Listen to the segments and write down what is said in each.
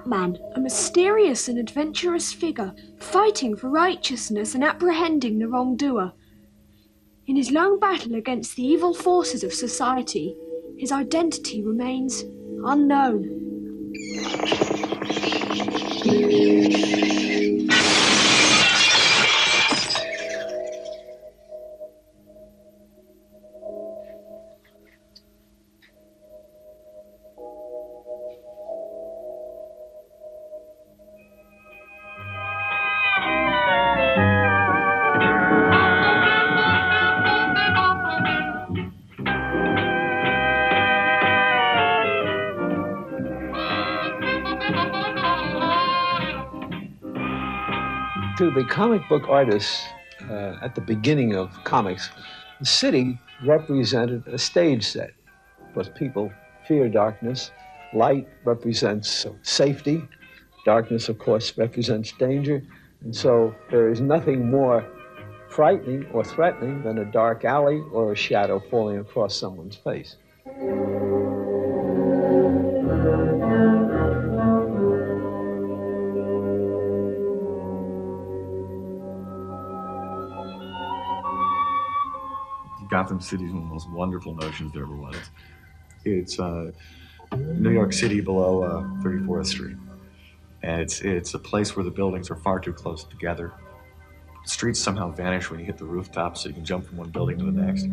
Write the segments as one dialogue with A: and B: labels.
A: Batman, a mysterious and adventurous figure, fighting for righteousness and apprehending the wrongdoer. In his long battle against the evil forces of society, his identity remains unknown.
B: To the comic book artists at the beginning of comics, the city represented a stage set because people fear darkness. Light represents safety. Darkness, of course, represents danger. And so there is nothing more frightening or threatening than a dark alley or a shadow falling across someone's face.
C: Gotham City is one of the most wonderful notions there ever was. It's New York City below 34th Street. And it's a place where the buildings are far too close together. The streets somehow vanish when you hit the rooftop, so you can jump from one building to the next.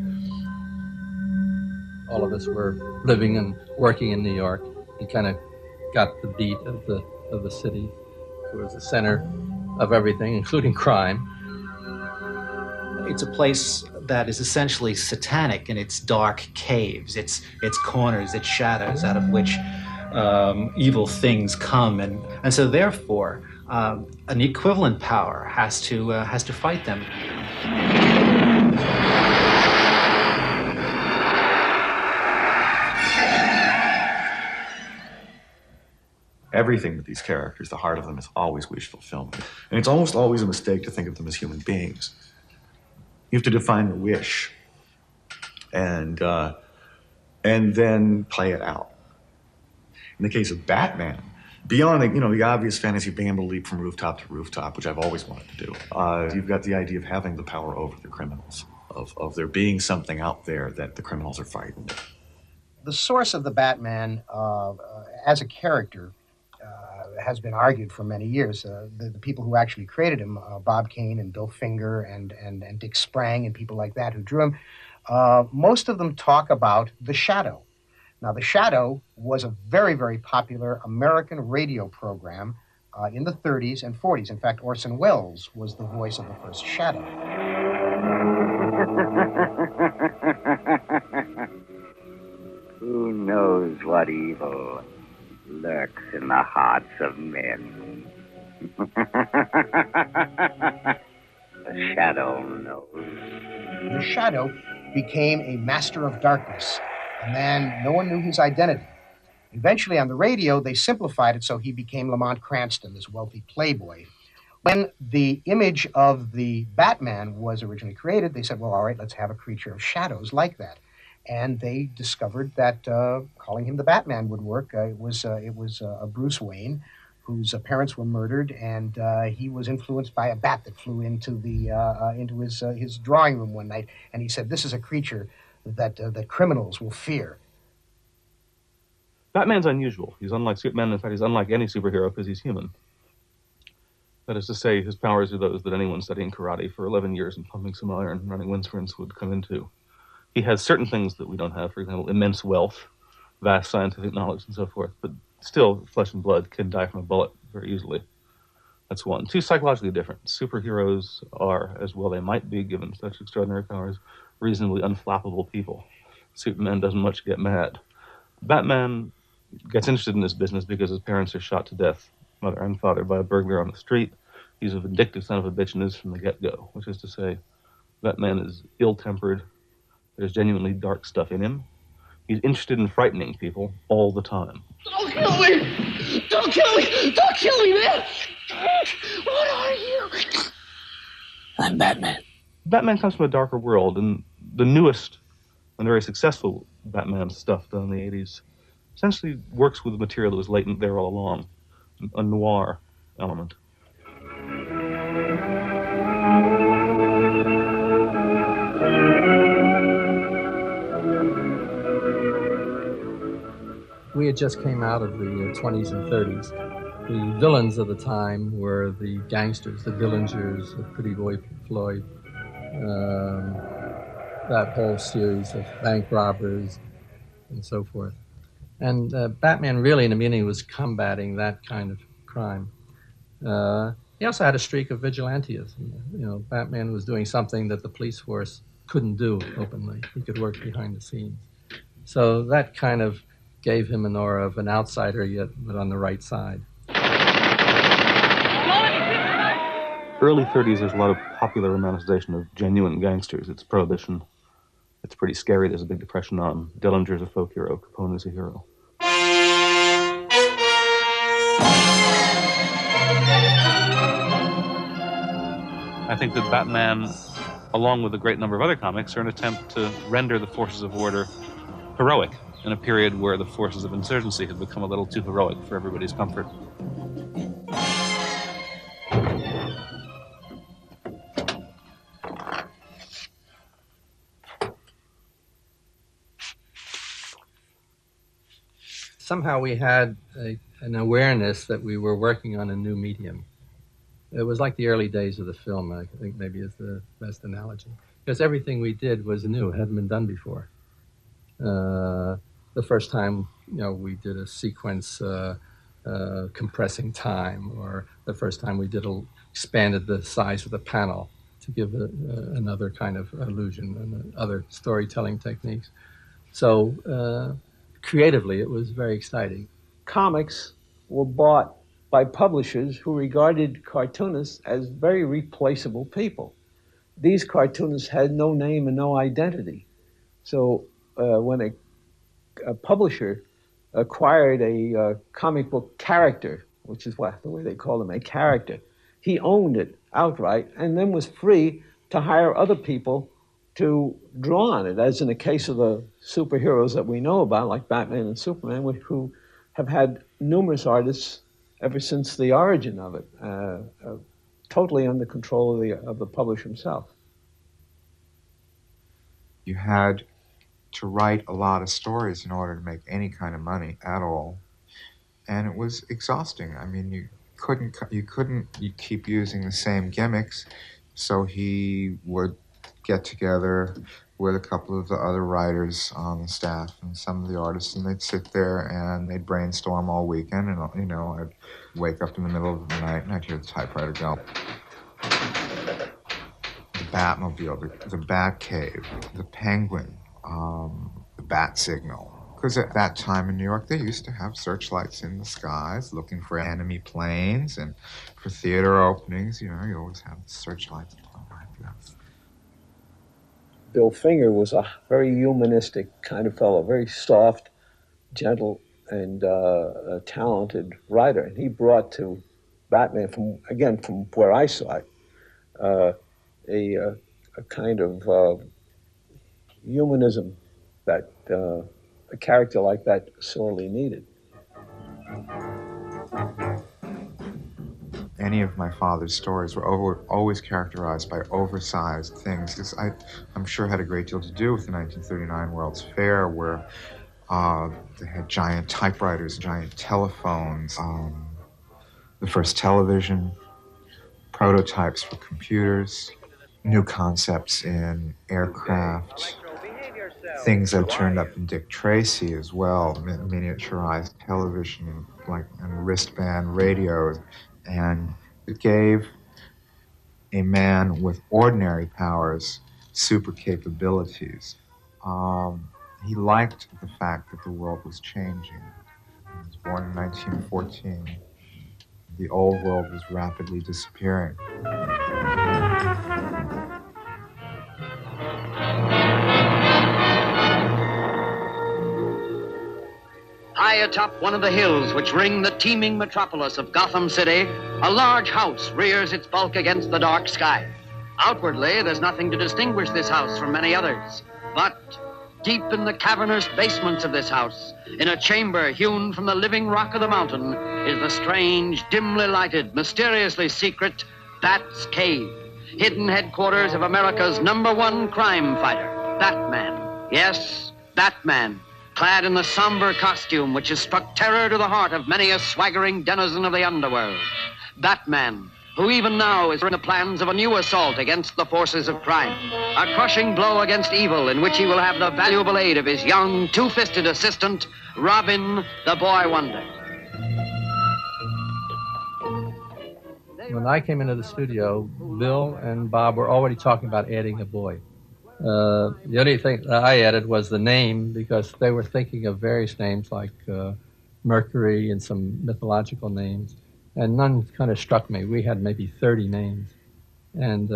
D: All of us were living and working in New York. You kind of got the beat of the city. It was the center of everything, including crime.
E: It's a place that is essentially satanic in its dark caves, its corners, its shadows, out of which evil things come, and so therefore an equivalent power has to fight them.
C: Everything with these characters, the heart of them is always wish fulfillment, and it's almost always a mistake to think of them as human beings. You have to define a wish, and then play it out. In the case of Batman, beyond the obvious fantasy of being able to leap from rooftop to rooftop, which I've always wanted to do, you've got the idea of having the power over the criminals, of there being something out there that the criminals are fighting with.
F: The source of the Batman as a character has been argued for many years. The people who actually created him, Bob Kane and Bill Finger and Dick Sprang and people like that who drew him, most of them talk about The Shadow. Now, The Shadow was a very, very popular American radio program in the 30s and 40s. In fact, Orson Welles was the voice of the first Shadow.
G: Who knows what evil lurks in the hearts of men? The Shadow knows.
F: The Shadow became a master of darkness, and then no one knew his identity. Eventually, on the radio, they simplified it so he became Lamont Cranston, this wealthy playboy. When the image of the Batman was originally created, they said, well, all right, let's have a creature of shadows like that. And they discovered that calling him the Batman would work. It was Bruce Wayne, whose parents were murdered, and he was influenced by a bat that flew into his drawing room one night. And he said, "This is a creature that criminals will fear."
H: Batman's unusual. He's unlike Superman. In fact, he's unlike any superhero because he's human. That is to say, his powers are those that anyone studying karate for 11 years and pumping some iron and running wind sprints would come into. He has certain things that we don't have, for example, immense wealth, vast scientific knowledge, and so forth, but still, flesh and blood can die from a bullet very easily. That's one. Two, psychologically different. Superheroes are, as well they might be, given such extraordinary powers, reasonably unflappable people. Superman doesn't much get mad. Batman gets interested in this business because his parents are shot to death, mother and father, by a burglar on the street. He's a vindictive son of a bitch and is from the get-go, which is to say, Batman is ill-tempered. There's genuinely dark stuff in him. He's interested in frightening people all the time.
I: Don't kill me! Don't kill me! Don't kill me, man! What are you? I'm Batman.
H: Batman comes from a darker world, and the newest and very successful Batman stuff done in the 80s essentially works with material that was latent there all along. a noir element.
D: We had just came out of the 20s and 30s. The villains of the time were the gangsters, the Dillingers, the Pretty Boy Floyd, that whole series of bank robbers and so forth. And Batman really, in the beginning, was combating that kind of crime. He also had a streak of vigilantism. You know, Batman was doing something that the police force couldn't do openly. He could work behind the scenes. So that kind of gave him an aura of an outsider, yet but on the right side.
H: Early 30s, there's a lot of popular romanticization of genuine gangsters. It's Prohibition. It's pretty scary. There's a big depression on. Dillinger's a folk hero. Capone is a hero. I think that Batman, along with a great number of other comics, are an attempt to render the forces of order heroic in a period where the forces of insurgency had become a little too heroic for everybody's comfort.
D: Somehow we had an awareness that we were working on a new medium. It was like the early days of the film, I think maybe is the best analogy. Because everything we did was new, it hadn't been done before. The first time, we did a sequence compressing time, or the first time we expanded the size of the panel to give another kind of illusion and other storytelling techniques. So creatively, it was very exciting.
B: Comics were bought by publishers who regarded cartoonists as very replaceable people. These cartoonists had no name and no identity. So when a publisher acquired a comic book character, which is the way they call them, a character, he owned it outright and then was free to hire other people to draw on it, as in the case of the superheroes that we know about, like Batman and Superman, who have had numerous artists ever since the origin of it, totally under control of the publisher himself.
J: You had to write a lot of stories in order to make any kind of money at all, and it was exhausting. I mean, you couldn't keep using the same gimmicks, so he would get together with a couple of the other writers on the staff and some of the artists, and they'd sit there and they'd brainstorm all weekend, and I'd wake up in the middle of the night and I'd hear the typewriter go. The Batmobile, the Batcave, the Penguin, the Bat Signal. Because at that time in New York, they used to have searchlights in the skies looking for enemy planes, and for theater openings, you always have searchlights.
B: Bill Finger was a very humanistic kind of fellow, very soft, gentle, and a talented writer. And he brought to Batman, from where I saw it, a kind of humanism that a character like that sorely needed.
J: Any of my father's stories were always characterized by oversized things. This, I'm sure, had a great deal to do with the 1939 World's Fair, where they had giant typewriters, giant telephones, the first television, prototypes for computers, new concepts in aircraft, things that turned up in Dick Tracy as well, miniaturized television, and wristband radios. And it gave a man with ordinary powers super capabilities. He liked the fact that the world was changing. He was born in 1914. The old world was rapidly disappearing.
K: High atop one of the hills which ring the teeming metropolis of Gotham City, a large house rears its bulk against the dark sky. Outwardly, there's nothing to distinguish this house from many others. But deep in the cavernous basements of this house, in a chamber hewn from the living rock of the mountain, is the strange, dimly lighted, mysteriously secret Bat's Cave, hidden headquarters of America's #1 crime fighter, Batman. Yes, Batman, clad in the somber costume which has struck terror to the heart of many a swaggering denizen of the underworld. Batman, who even now is in the plans of a new assault against the forces of crime. A crushing blow against evil in which he will have the valuable aid of his young, two-fisted assistant, Robin, the Boy Wonder.
D: When I came into the studio, Bill and Bob were already talking about adding a boy. The only thing that I added was the name, because they were thinking of various names like Mercury and some mythological names, and none kind of struck me. We had maybe 30 names. And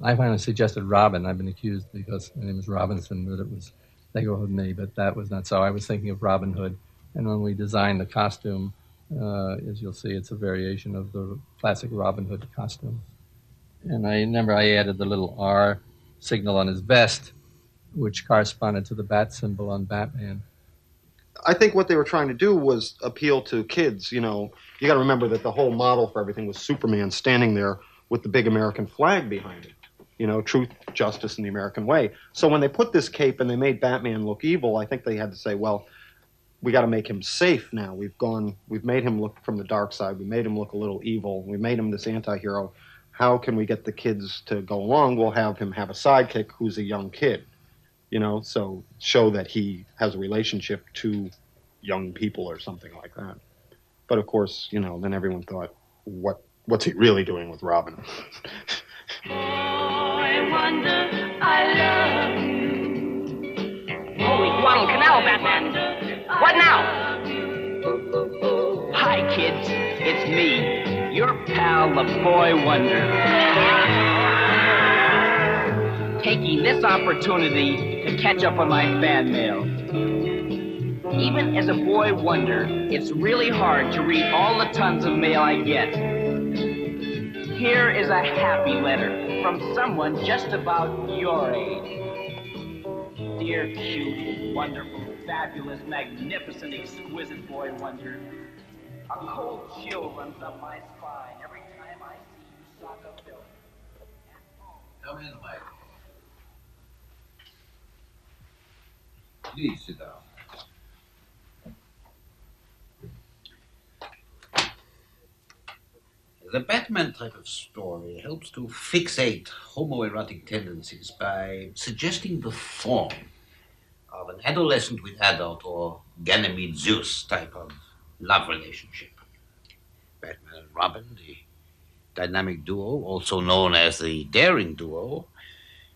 D: I finally suggested Robin. I've been accused because my name is Robinson, that it was, they go with me, but that was not so. I was thinking of Robin Hood. And when we designed the costume, as you'll see, it's a variation of the classic Robin Hood costume. And I remember I added the little R signal on his vest, which corresponded to the bat symbol on Batman.
L: I think what they were trying to do was appeal to kids. You know, you got to remember that the whole model for everything was Superman standing there with the big American flag behind it. You know, truth, justice, and the American way. So when they put this cape and they made Batman look evil, I think they had to say, well, we got to make him safe now. We've made him look from the dark side. We made him look a little evil. We made him this anti-hero. How can we get the kids to go along? We'll have him have a sidekick who's a young kid. You know, so show that he has a relationship to young people or something like that. But of course, you know, then everyone thought, what's he really doing with Robin?
I: I wonder, I love you.
M: Holy Guadalcanal, Batman. What now? Hi, kids. It's me, your pal, the Boy Wonder. Taking this opportunity to catch up on my fan mail. Even as a Boy Wonder, it's really hard to read all the tons of mail I get. Here is a happy letter from someone just about your age. Dear, cute, wonderful, fabulous, magnificent, exquisite Boy Wonder, a cold chill runs up my spine every time I see you sock up Bill.
N: Come in, Mike. Please sit down. The Batman type of story helps to fixate homoerotic tendencies by suggesting the form of an adolescent with adult or Ganymede Zeus type of love relationship. Batman and Robin, the dynamic duo, also known as the daring duo,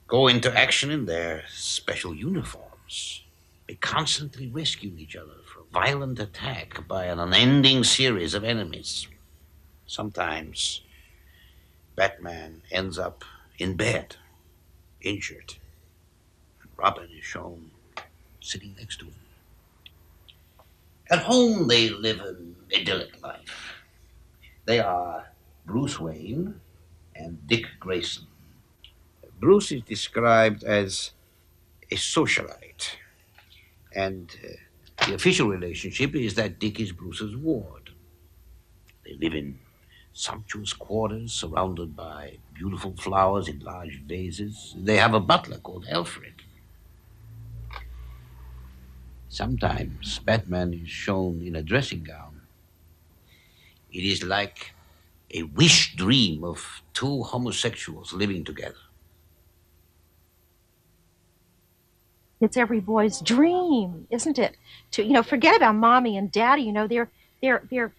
N: go into action in their special uniforms. They constantly rescue each other from violent attack by an unending series of enemies. Sometimes Batman ends up in bed, injured, and Robin is shown sitting next to him. At home, they live an idyllic life. They are Bruce Wayne and Dick Grayson. Bruce is described as a socialite, and the official relationship is that Dick is Bruce's ward. They live in sumptuous quarters surrounded by beautiful flowers in large vases. They have a butler called Alfred. Sometimes Batman is shown in a dressing gown. It is like a wish dream of two homosexuals living together.
O: It's every boy's dream, isn't it? To forget about mommy and daddy. They're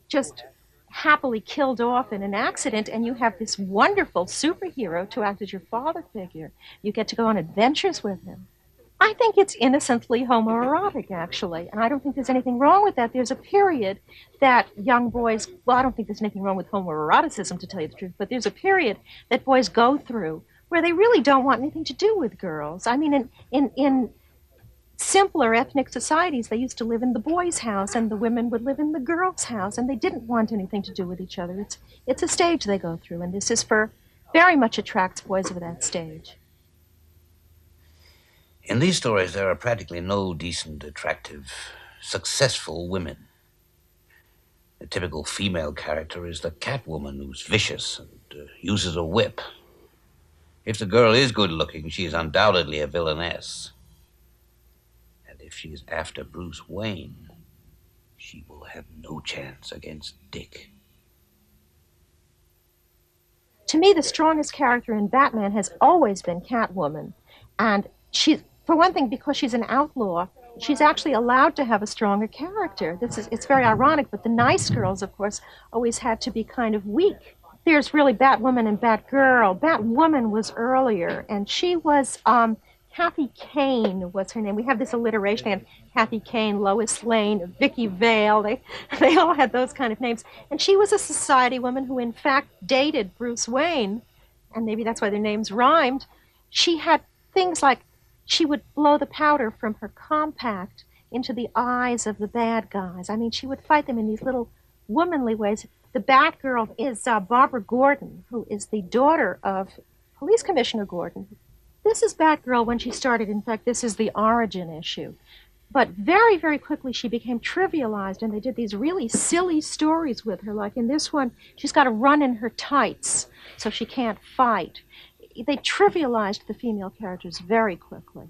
O: just happily killed off in an accident, and you have this wonderful superhero to act as your father figure. You get to go on adventures with him. I think it's innocently homoerotic, actually, and I don't think there's anything wrong with that. There's a period that young boys, well, I don't think there's anything wrong with homoeroticism, to tell you the truth, but there's a period that boys go through where they really don't want anything to do with girls. I mean, in simpler ethnic societies, they used to live in the boys' house and the women would live in the girls' house, and they didn't want anything to do with each other. It's a stage they go through, and this is very much attracts boys of that stage.
N: In these stories, there are practically no decent, attractive, successful women. The typical female character is the catwoman who's vicious and uses a whip. If the girl is good-looking, she is undoubtedly a villainess. And if she is after Bruce Wayne, she will have no chance against Dick.
O: To me, the strongest character in Batman has always been Catwoman. And she's, for one thing, because she's an outlaw, she's actually allowed to have a stronger character. It's very ironic, but the nice girls, of course, always had to be kind of weak. There's really Batwoman and Batgirl. Batwoman was earlier, and she was, Kathy Kane was her name. We have this alliteration. They had Kathy Kane, Lois Lane, Vicky Vale. They all had those kind of names. And she was a society woman who, in fact, dated Bruce Wayne, and maybe that's why their names rhymed. She had things like she would blow the powder from her compact into the eyes of the bad guys. I mean, she would fight them in these little womanly ways. The Batgirl is Barbara Gordon, who is the daughter of Police Commissioner Gordon. This is Batgirl when she started. In fact, this is the origin issue. But very, very quickly she became trivialized, and they did these really silly stories with her. Like in this one, she's got to run in her tights, so she can't fight. They trivialized the female characters very quickly.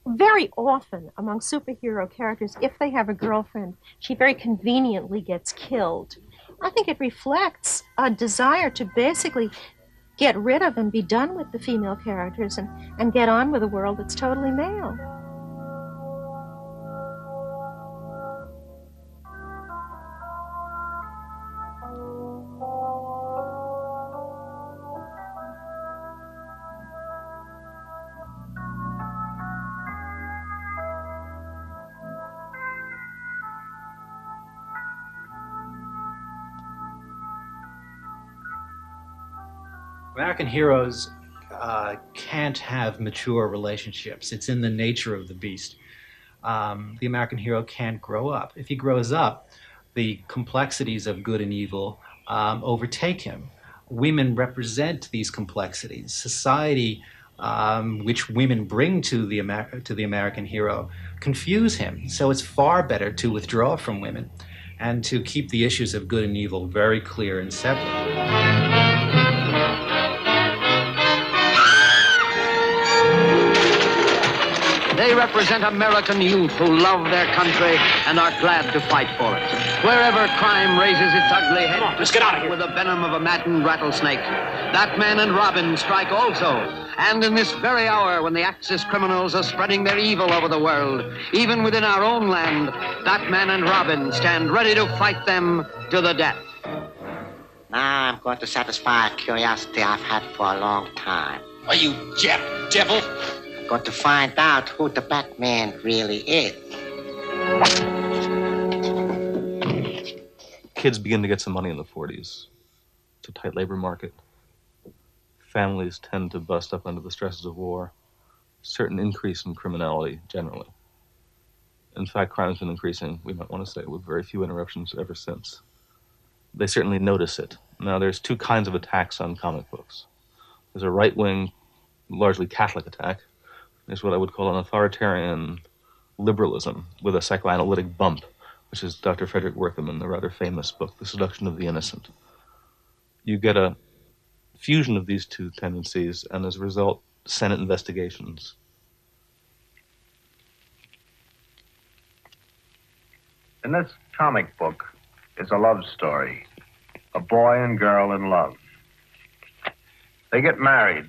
O: Very often among superhero characters, if they have a girlfriend, she very conveniently gets killed. I think it reflects a desire to basically get rid of and be done with the female characters and get on with a world that's totally male.
E: American heroes can't have mature relationships. It's in the nature of the beast. The American hero can't grow up. If he grows up, the complexities of good and evil overtake him. Women represent these complexities. Society, which women bring to the American hero, confuse him. So it's far better to withdraw from women and to keep the issues of good and evil very clear and separate.
K: They represent American youth who love their country and are glad to fight for it. Wherever crime raises its ugly head, let's get out of here. With the venom of a maddened rattlesnake, Batman and Robin strike also. And in this very hour when the Axis criminals are spreading their evil over the world, even within our own land, Batman and Robin stand ready to fight them to the death.
P: Now I'm going to satisfy a curiosity I've had for a long time.
I: Are you Jap devil?
P: I'm going to find out who the Batman really is.
H: Kids begin to get some money in the 40s. It's a tight labor market. Families tend to bust up under the stresses of war. Certain increase in criminality, generally. In fact, crime's been increasing, we might want to say, with very few interruptions ever since. They certainly notice it. Now, there's two kinds of attacks on comic books. There's a right-wing, largely Catholic attack. There's what I would call an authoritarian liberalism with a psychoanalytic bump, which is Dr. Frederic in the rather famous book, The Seduction of the Innocent. You get a fusion of these two tendencies, and as a result, Senate investigations.
Q: In this comic book is a love story, a boy and girl in love. They get married,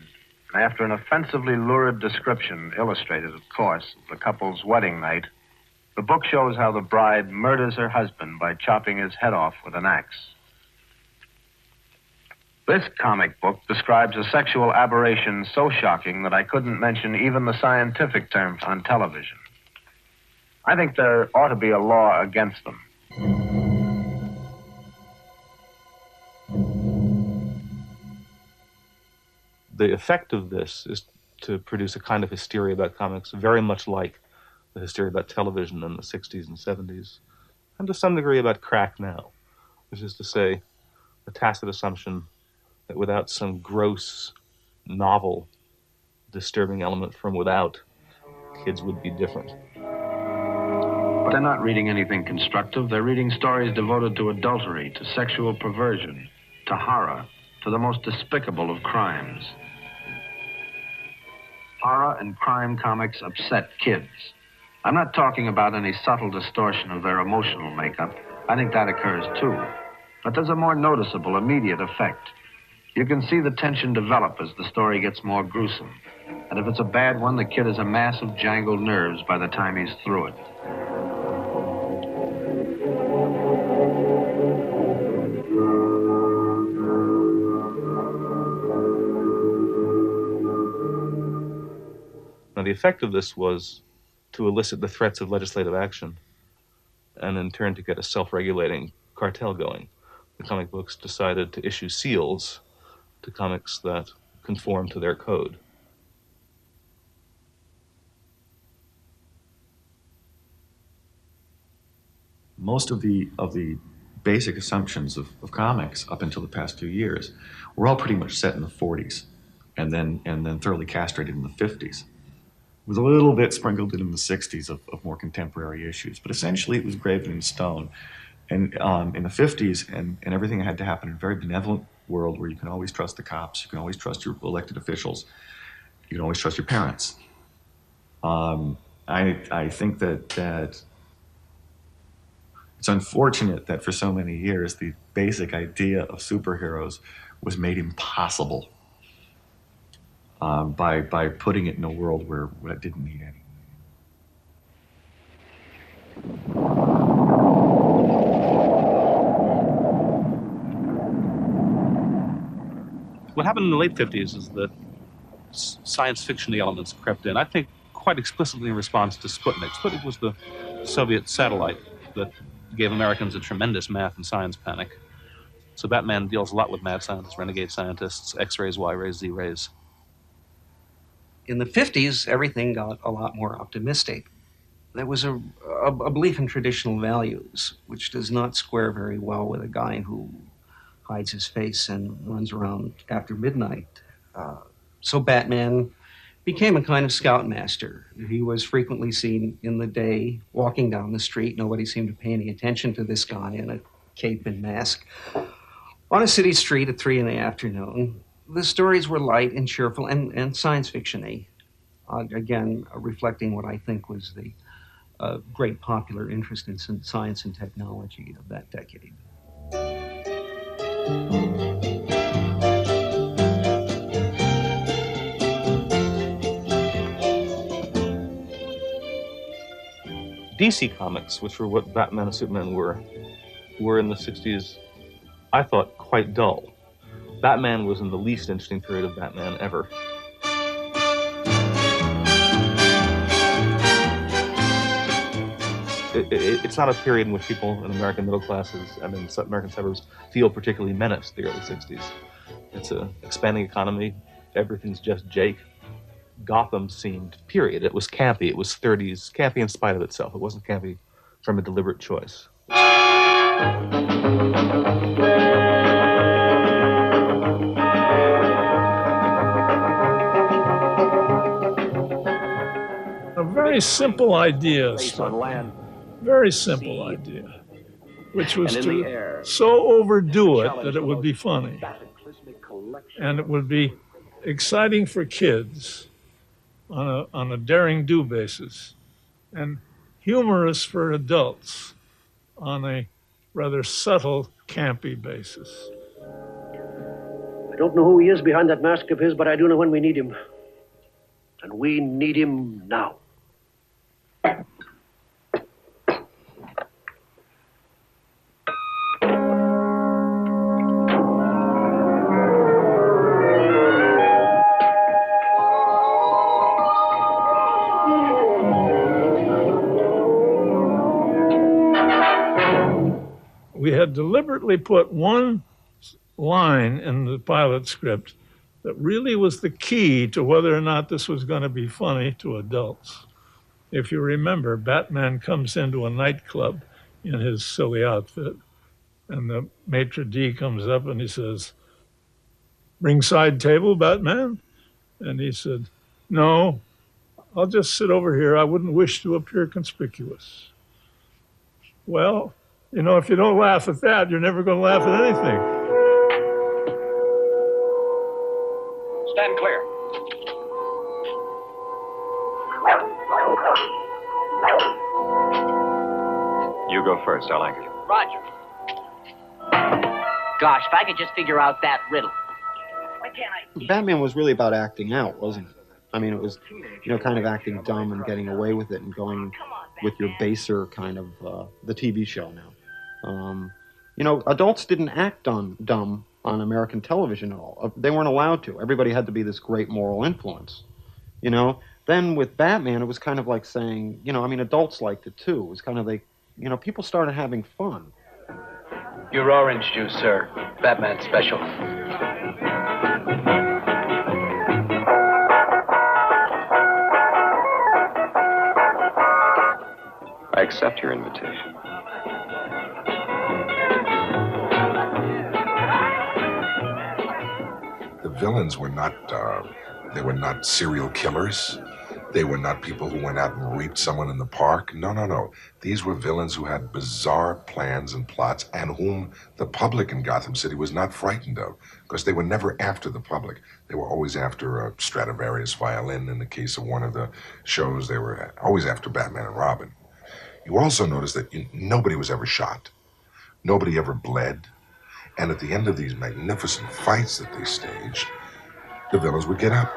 Q: and after an offensively lurid description, illustrated, of course, of the couple's wedding night, the book shows how the bride murders her husband by chopping his head off with an axe. This comic book describes a sexual aberration so shocking that I couldn't mention even the scientific terms on television. I think there ought to be a law against them.
H: The effect of this is to produce a kind of hysteria about comics very much like the hysteria about television in the 60s and 70s, and to some degree about crack now, which is to say, a tacit assumption that without some gross, novel, disturbing element from without, kids would be different.
Q: But they're not reading anything constructive. They're reading stories devoted to adultery, to sexual perversion, to horror, to the most despicable of crimes. Horror and crime comics upset kids. I'm not talking about any subtle distortion of their emotional makeup. I think that occurs too. But there's a more noticeable, immediate effect. You can see the tension develop as the story gets more gruesome. And if it's a bad one, the kid has a mass of jangled nerves by the time he's through it.
H: Now, the effect of this was to elicit the threats of legislative action, and in turn to get a self-regulating cartel going. The comic books decided to issue seals to comics that conform to their code.
C: Most of the basic assumptions of comics up until the past 2 years were all pretty much set in the 40s, and then thoroughly castrated in the 50s. With a little bit sprinkled in the 60s of more contemporary issues. But essentially it was graven in stone. And in the 50s, and everything had to happen in a very benevolent world where you can always trust the cops, you can always trust your elected officials, you can always trust your parents. I think that it's unfortunate that for so many years the basic idea of superheroes was made impossible by putting it in a world where it didn't need any.
H: What happened in the late 50s is that science fiction elements crept in, I think quite explicitly in response to Sputnik. Sputnik was the Soviet satellite that gave Americans a tremendous math and science panic. So Batman deals a lot with mad scientists, renegade scientists, X-rays, Y-rays, Z-rays.
R: In the 50s, everything got a lot more optimistic. There was a belief in traditional values, which does not square very well with a guy who hides his face and runs around after midnight. So Batman became a kind of scoutmaster. He was frequently seen in the day walking down the street. Nobody seemed to pay any attention to this guy in a cape and mask. On a city street at 3 p.m, the stories were light and cheerful and science fiction-y. Again, reflecting what I think was the great popular interest in science and technology of that decade.
H: DC Comics, which were what Batman and Superman were in the 60s, I thought, quite dull. Batman was in the least interesting period of Batman ever. It's not a period in which people in American middle classes, American suburbs, feel particularly menaced, the early 60s. It's an expanding economy. Everything's just Jake. Gotham seemed, period. It was campy. It was 30s, campy in spite of itself. It wasn't campy from a deliberate choice.
S: A very simple idea, very simple idea, which was to so overdo it that it would be funny. And it would be exciting for kids on a daring-do basis, and humorous for adults on a rather subtle, campy basis.
T: I don't know who he is behind that mask of his, but I do know when we need him. And we need him now.
S: We had deliberately put one line in the pilot script that really was the key to whether or not this was going to be funny to adults. If you remember, Batman comes into a nightclub in his silly outfit, and the maitre d' comes up and he says, "Ringside table, Batman?" And he said, "No, I'll just sit over here. I wouldn't wish to appear conspicuous. Well, you know, if you don't laugh at that, you're never going to laugh at anything.
U: Stand clear.
C: You go first. I'll anchor you.
M: Roger. Gosh, if I could just figure out that riddle. Why can't I?
L: Batman was really about acting out, wasn't it? I mean, it was, you know, kind of acting dumb and getting away with it and going with your baser kind of, the TV show now. You know, adults didn't act dumb on American television at all. They weren't allowed to. Everybody had to be this great moral influence, you know? Then with Batman, it was kind of like saying, you know, I mean, adults liked it too. It was kind of like, you know, people started having fun.
U: Your orange juice, sir. Batman special.
C: I accept your invitation.
V: The villains were not, they were not serial killers. They were not people who went out and raped someone in the park. No, no, no. These were villains who had bizarre plans and plots and whom the public in Gotham City was not frightened of, because they were never after the public. They were always after a Stradivarius violin. In the case of one of the shows, they were always after Batman and Robin. You also notice that nobody was ever shot. Nobody ever bled. And at the end of these magnificent fights that they staged, the villains would get up.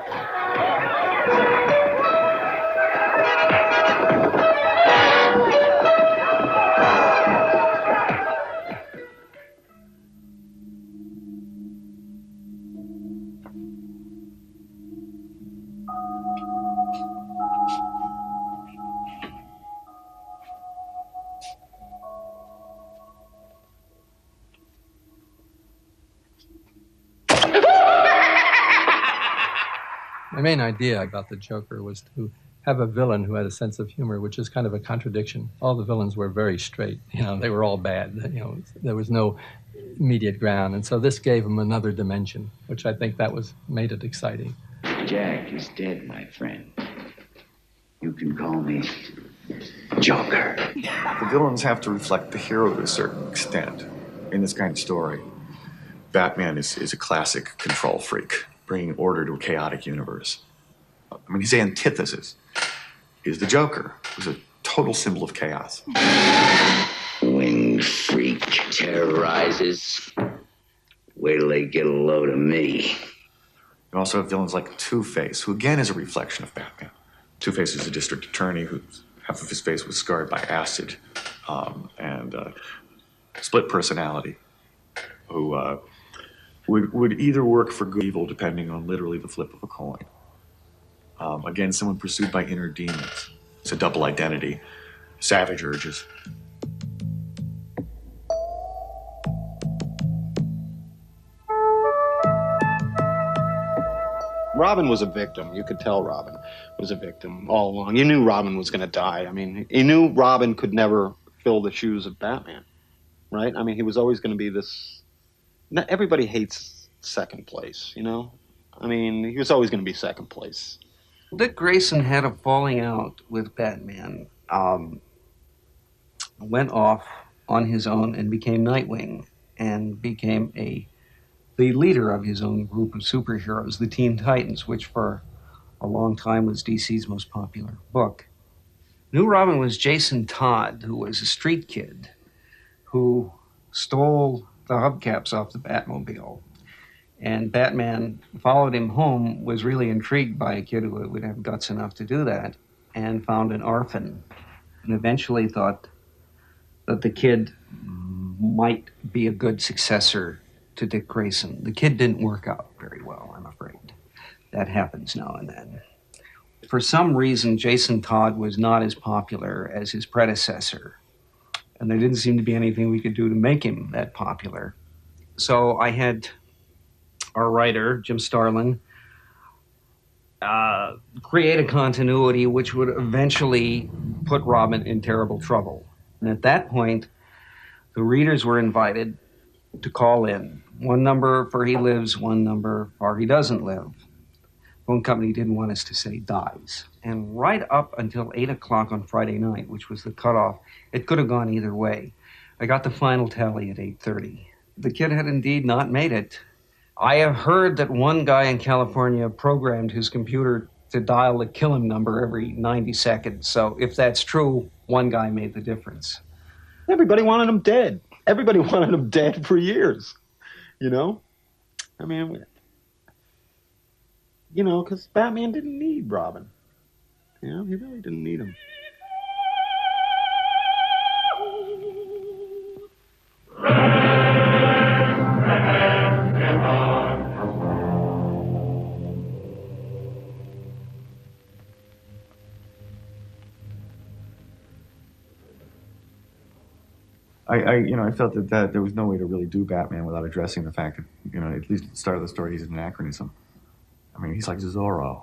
D: My main idea about the Joker was to have a villain who had a sense of humor, which is kind of a contradiction. All the villains were very straight. You know, they were all bad. You know, there was no immediate ground. And so this gave them another dimension, which I think made it exciting.
W: Jack is dead, my friend. You can call me Joker.
C: The villains have to reflect the hero to a certain extent. In this kind of story, Batman is a classic control freak, bringing order to a chaotic universe. I mean, his antithesis is the Joker, who's a total symbol of chaos.
W: Winged freak terrorizes. Wait till they get a load of me.
C: You also have villains like Two-Face, who again is a reflection of Batman. Two-Face is a district attorney who half of his face was scarred by acid, and split personality, who would either work for good or evil depending on literally the flip of a coin. Again, someone pursued by inner demons. It's a double identity, savage urges.
L: Robin was a victim. You could tell Robin was a victim all along. You knew Robin was going to die. I mean, you knew Robin could never fill the shoes of Batman, right? I mean, he was always going to be this... Everybody hates second place, you know? I mean, he was always going to be second place.
R: Dick Grayson had a falling out with Batman, went off on his own and became Nightwing, and became the leader of his own group of superheroes, the Teen Titans, which for a long time was DC's most popular book. New Robin was Jason Todd, who was a street kid who stole the hubcaps off the Batmobile. And Batman followed him home, was really intrigued by a kid who would have guts enough to do that, and found an orphan, and eventually thought that the kid might be a good successor to Dick Grayson. The kid didn't work out very well, I'm afraid. That happens now and then. For some reason, Jason Todd was not as popular as his predecessor, and there didn't seem to be anything we could do to make him that popular. So I had our writer, Jim Starlin, create a continuity which would eventually put Robin in terrible trouble. And at that point, the readers were invited to call in. One number for he lives, one number for he doesn't live. phone company didn't want us to say dies. And right up until 8 o'clock on Friday night, which was the cutoff, it could have gone either way. I got the final tally at 8:30. The kid had indeed not made it. I have heard that one guy in California programmed his computer to dial the kill him number every 90 seconds. So if that's true, one guy made the difference.
L: Everybody wanted him dead. Everybody wanted him dead for years. You know? I mean, you know, because Batman didn't need Robin. You know, he really didn't need him.
C: I felt that there was no way to really do Batman without addressing the fact that, you know, at least at the start of the story, he's an anachronism. I mean, he's like Zorro.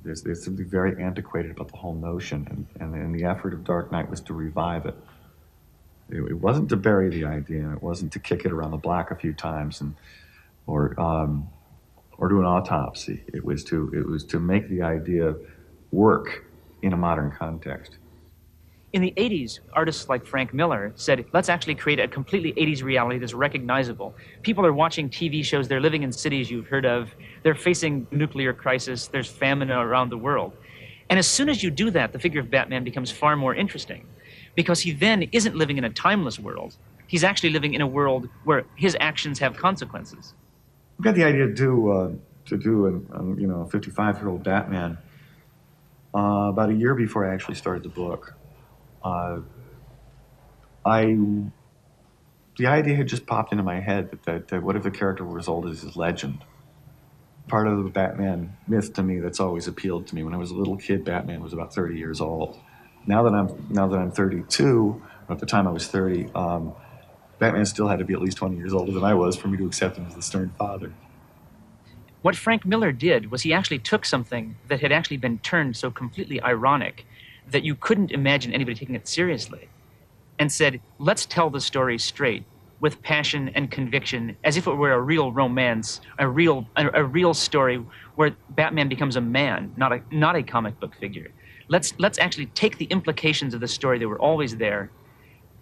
C: There's something very antiquated about the whole notion, and the effort of Dark Knight was to revive it. It wasn't to bury the idea, and it wasn't to kick it around the block a few times, or do an autopsy. It was to make the idea work in a modern context.
A: In the 80s, artists like Frank Miller said, let's actually create a completely 80s reality that's recognizable. People are watching TV shows, they're living in cities you've heard of, they're facing nuclear crisis, there's famine around the world. And as soon as you do that, the figure of Batman becomes far more interesting, because he then isn't living in a timeless world. He's actually living in a world where his actions have consequences.
C: We got the idea to do a 55-year-old Batman about a year before I actually started the book. The idea had just popped into my head that what if the character was old as his legend? Part of the Batman myth to me that's always appealed to me. When I was a little kid, Batman was about 30 years old. Now that I'm 32, at the time I was 30, Batman still had to be at least 20 years older than I was for me to accept him as the stern father.
A: What Frank Miller did was he actually took something that had actually been turned so completely ironic that you couldn't imagine anybody taking it seriously, and said, let's tell the story straight, with passion and conviction, as if it were a real romance, a real story where Batman becomes a man, not a comic book figure. Let's actually take the implications of the story that were always there,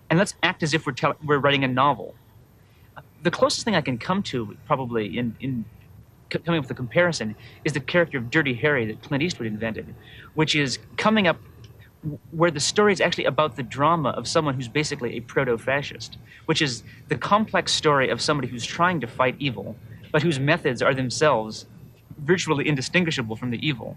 A: and let's act as if we're writing a novel. The closest thing I can come to, probably in coming up with a comparison, is the character of Dirty Harry that Clint Eastwood invented, which is coming up where the story is actually about the drama of someone who's basically a proto-fascist, which is the complex story of somebody who's trying to fight evil, but whose methods are themselves virtually indistinguishable from the evil.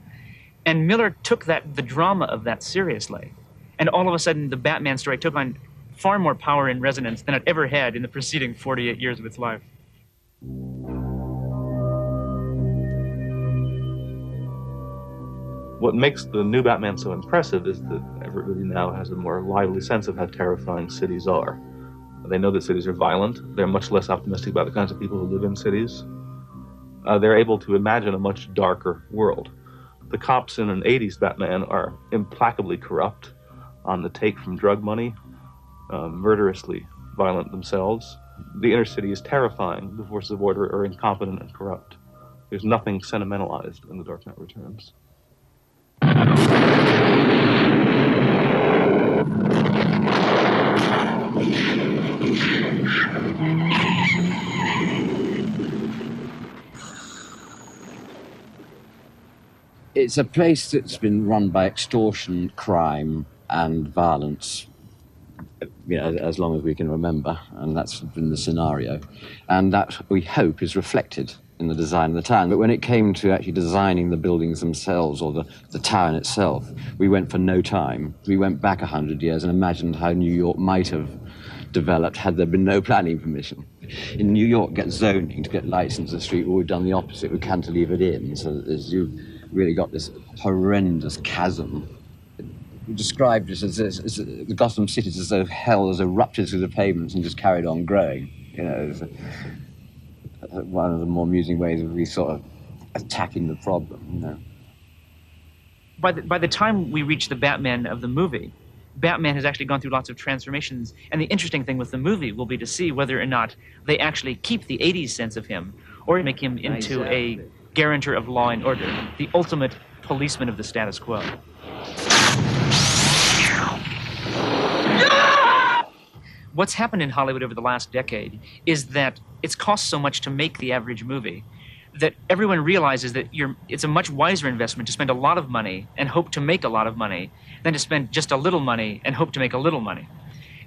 A: And Miller took the drama of that seriously. And all of a sudden, the Batman story took on far more power and resonance than it ever had in the preceding 48 years of its life.
H: What makes the new Batman so impressive is that everybody now has a more lively sense of how terrifying cities are. They know that cities are violent. They're much less optimistic about the kinds of people who live in cities. They're able to imagine a much darker world. The cops in an 80s Batman are implacably corrupt, on the take from drug money, murderously violent themselves. The inner city is terrifying. The forces of order are incompetent and corrupt. There's nothing sentimentalized in The Dark Knight Returns.
F: It's a place that's been run by extortion, crime, and violence, as long as we can remember, and that's been the scenario. And that, we hope, is reflected in the design of the town. But when it came to actually designing the buildings themselves, or the town itself, we went for no time. We went back 100 years and imagined how New York might have developed had there been no planning permission. In New York, get zoning to get lights into the street, well, we've done the opposite. We cantilever it in, so as you've really got this horrendous chasm. We described it as the Gotham cities as though hell has erupted through the pavements and just carried on growing. One of the more amusing ways of sort of attacking the problem.
A: By the time we reach the Batman of the movie, Batman has actually gone through lots of transformations, and the interesting thing with the movie will be to see whether or not they actually keep the 80s sense of him, or make him into a guarantor of law and order, the ultimate policeman of the status quo. What's happened in Hollywood over the last decade is that it's cost so much to make the average movie that everyone realizes that it's a much wiser investment to spend a lot of money and hope to make a lot of money than to spend just a little money and hope to make a little money.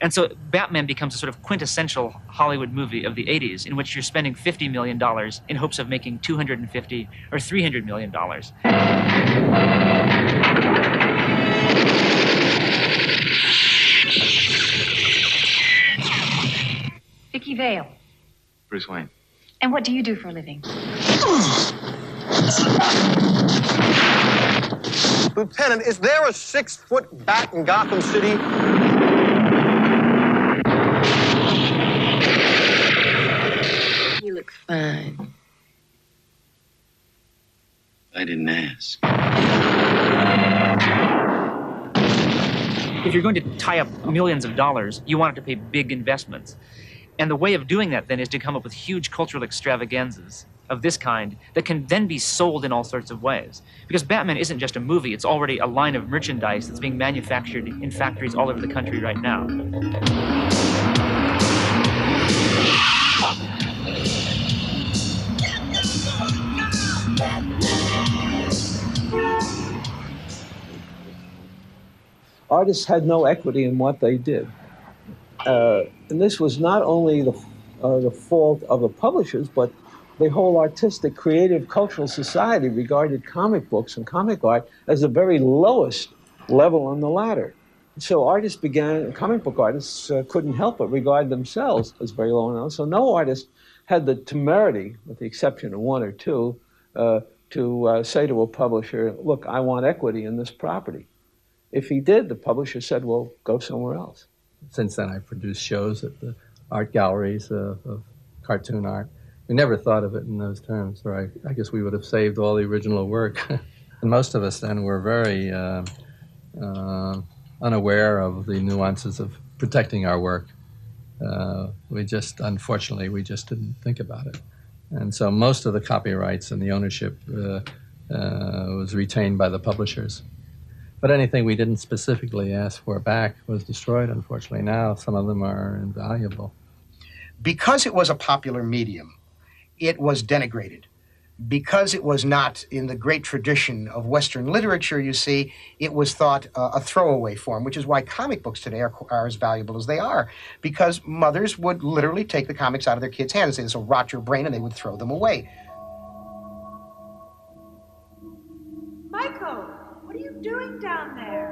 A: And so Batman becomes a sort of quintessential Hollywood movie of the 80s in which you're spending $50 million in hopes of making $250 or $300 million.
B: Vicky Vale.
G: Bruce Wayne.
B: And what do you do for a living?
L: Lieutenant, is there a 6-foot bat in Gotham City?
W: You look fine. I didn't ask.
A: If you're going to tie up millions of dollars, you want it to pay big investments. And the way of doing that then is to come up with huge cultural extravaganzas of this kind that can then be sold in all sorts of ways. Because Batman isn't just a movie, it's already a line of merchandise that's being manufactured in factories all over the country right now.
J: Artists had no equity in what they did. And this was not only the fault of the publishers, but the whole artistic, creative, cultural society regarded comic books and comic art as the very lowest level on the ladder. So comic book artists couldn't help but regard themselves as very low on the ladder. So no artist had the temerity, with the exception of one or two, to say to a publisher, look, I want equity in this property. If he did, the publisher said, well, go somewhere else.
D: Since then, I've produced shows at the art galleries of cartoon art. We never thought of it in those terms, or I guess we would have saved all the original work. And most of us then were very unaware of the nuances of protecting our work. Unfortunately, we just didn't think about it. And so most of the copyrights and the ownership was retained by the publishers. But anything we didn't specifically ask for back was destroyed, unfortunately. Now some of them are invaluable.
X: Because it was a popular medium, it was denigrated. Because it was not in the great tradition of Western literature, you see, it was thought a throwaway form, which is why comic books today are as valuable as they are. Because mothers would literally take the comics out of their kids' hands and say, this will rot your brain, and they would throw them away.
Y: Michael, what are you doing down there?